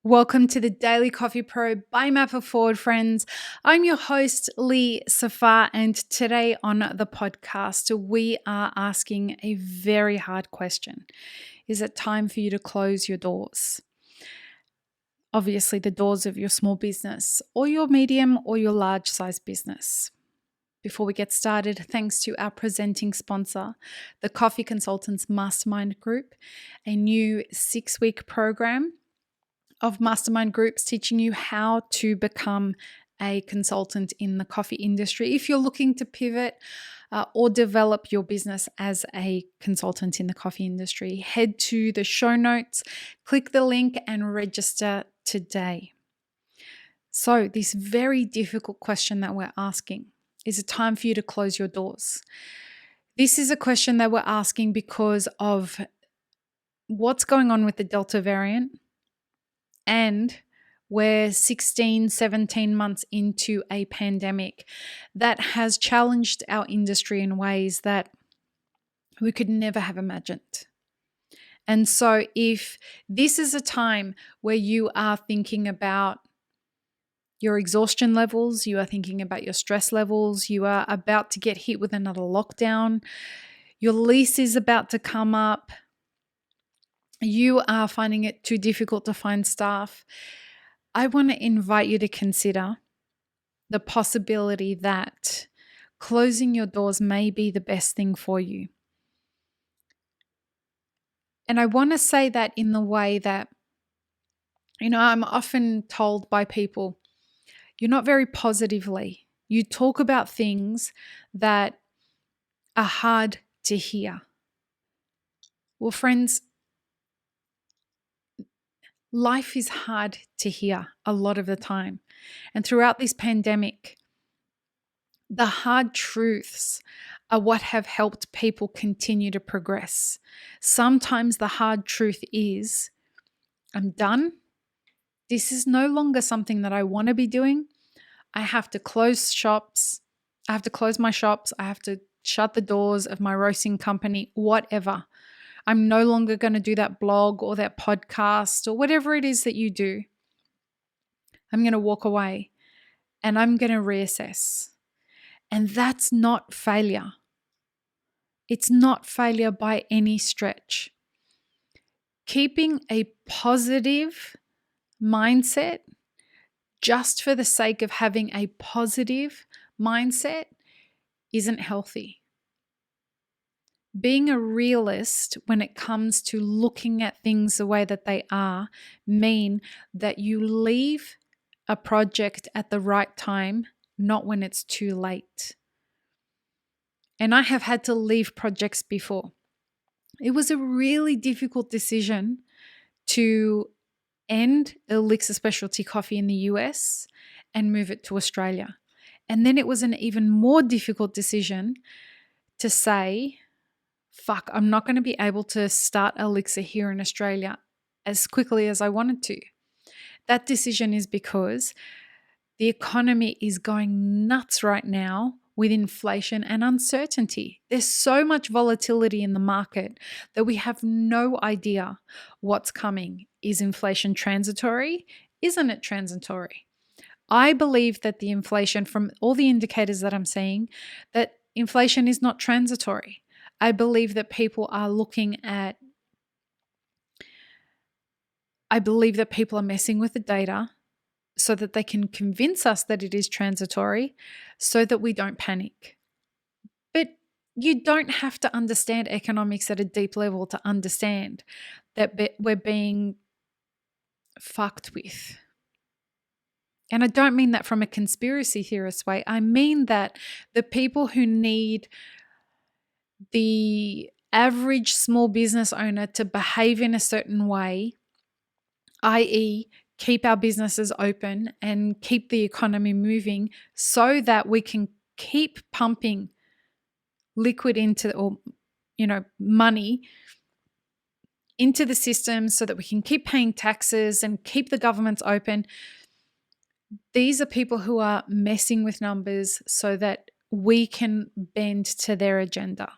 Welcome to the Daily Coffee Pro by Mapper Forward, friends. I'm your host, Lee Safar, and today on the podcast, we are asking a very hard question. Is it time for you to close your doors? Obviously, the doors of your small business or your medium or your large size business. Before we get started, thanks to our presenting sponsor, the Coffee Consultants Mastermind Group, a new 6-week program of mastermind groups teaching you how to become a consultant in the coffee industry. If you're looking to pivot or develop your business as a consultant in the coffee industry, head to the show notes, click the link and register today. So this very difficult question that we're asking, is it time for you to close your doors? This is a question that we're asking because of what's going on with the Delta variant. And we're 16, 17 months into a pandemic that has challenged our industry in ways that we could never have imagined. And so if this is a time where you are thinking about your exhaustion levels, you are thinking about your stress levels, you are about to get hit with another lockdown, your lease is about to come up, you are finding it too difficult to find staff, I want to invite you to consider the possibility that closing your doors may be the best thing for you. And I want to say that in the way that, I'm often told by people, you're not very positively. You talk about things that are hard to hear. Well, friends, life is hard to hear a lot of the time. And throughout this pandemic, the hard truths are what have helped people continue to progress. Sometimes the hard truth is, I'm done. This is no longer something that I want to be doing. I have to close shops. I have to close my shops. I have to shut the doors of my roasting company, whatever. I'm no longer going to do that blog or that podcast or whatever it is that you do. I'm going to walk away and I'm going to reassess. And that's not failure. It's not failure by any stretch. Keeping a positive mindset just for the sake of having a positive mindset isn't healthy. Being a realist when it comes to looking at things the way that they are mean that you leave a project at the right time, not when it's too late. And I have had to leave projects before. It was a really difficult decision to end Elixir Specialty Coffee in the US and move it to Australia. And then it was an even more difficult decision to say, fuck, I'm not going to be able to start Elixir here in Australia as quickly as I wanted to. That decision is because the economy is going nuts right now with inflation and uncertainty. There's so much volatility in the market that we have no idea what's coming. Is inflation transitory? Isn't it transitory? I believe that the inflation, from all the indicators that I'm seeing, that inflation is not transitory. I believe that people are messing with the data so that they can convince us that it is transitory so that we don't panic. But you don't have to understand economics at a deep level to understand that we're being fucked with. And I don't mean that from a conspiracy theorist way. I mean that the people who need the average small business owner to behave in a certain way, i.e., keep our businesses open and keep the economy moving so that we can keep pumping liquid money into the system so that we can keep paying taxes and keep the governments open. These are people who are messing with numbers so that we can bend to their agenda.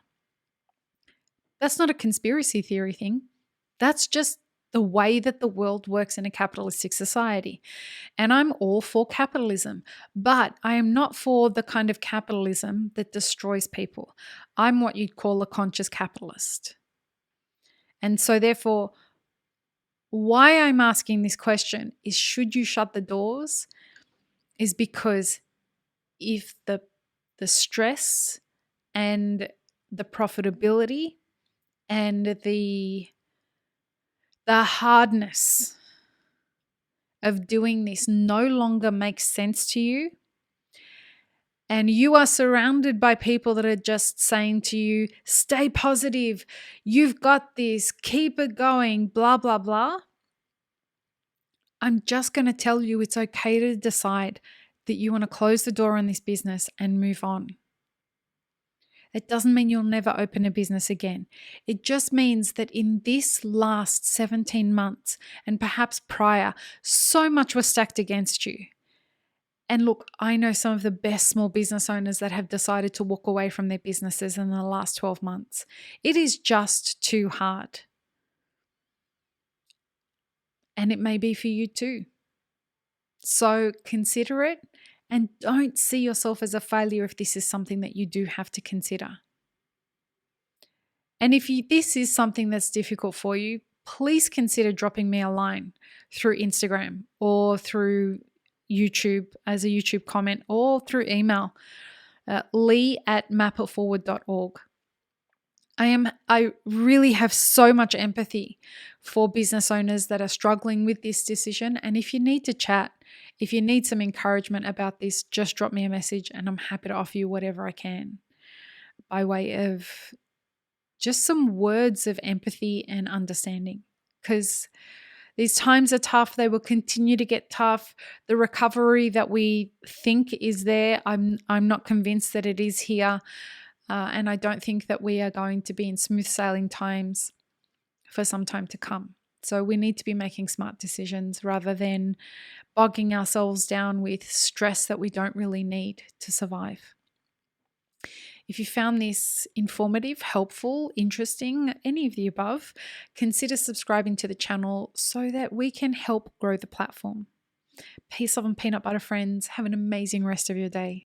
That's not a conspiracy theory thing. That's just the way that the world works in a capitalistic society. And I'm all for capitalism, but I am not for the kind of capitalism that destroys people. I'm what you'd call a conscious capitalist. And so therefore, why I'm asking this question is, should you shut the doors? Is because if the stress and the profitability and the hardness of doing this no longer makes sense to you, and you are surrounded by people that are just saying to you, stay positive, you've got this, keep it going, blah, blah, blah, I'm just going to tell you it's okay to decide that you want to close the door on this business and move on. It doesn't mean you'll never open a business again. It just means that in this last 17 months and perhaps prior, so much was stacked against you. And look, I know some of the best small business owners that have decided to walk away from their businesses in the last 12 months. It is just too hard. And it may be for you too. So consider it and don't see yourself as a failure if this is something that you do have to consider. And if this is something that's difficult for you, please consider dropping me a line through Instagram or through YouTube as a YouTube comment or through email, lee@mapitforward.org. I really have so much empathy for business owners that are struggling with this decision. And if you need to chat, if you need some encouragement about this, just drop me a message and I'm happy to offer you whatever I can by way of just some words of empathy and understanding. Because these times are tough. They will continue to get tough. The recovery that we think is there, I'm not convinced that it is here. And I don't think that we are going to be in smooth sailing times for some time to come. So we need to be making smart decisions rather than bogging ourselves down with stress that we don't really need to survive. If you found this informative, helpful, interesting, any of the above, consider subscribing to the channel so that we can help grow the platform. Peace, love, and peanut butter, friends. Have an amazing rest of your day.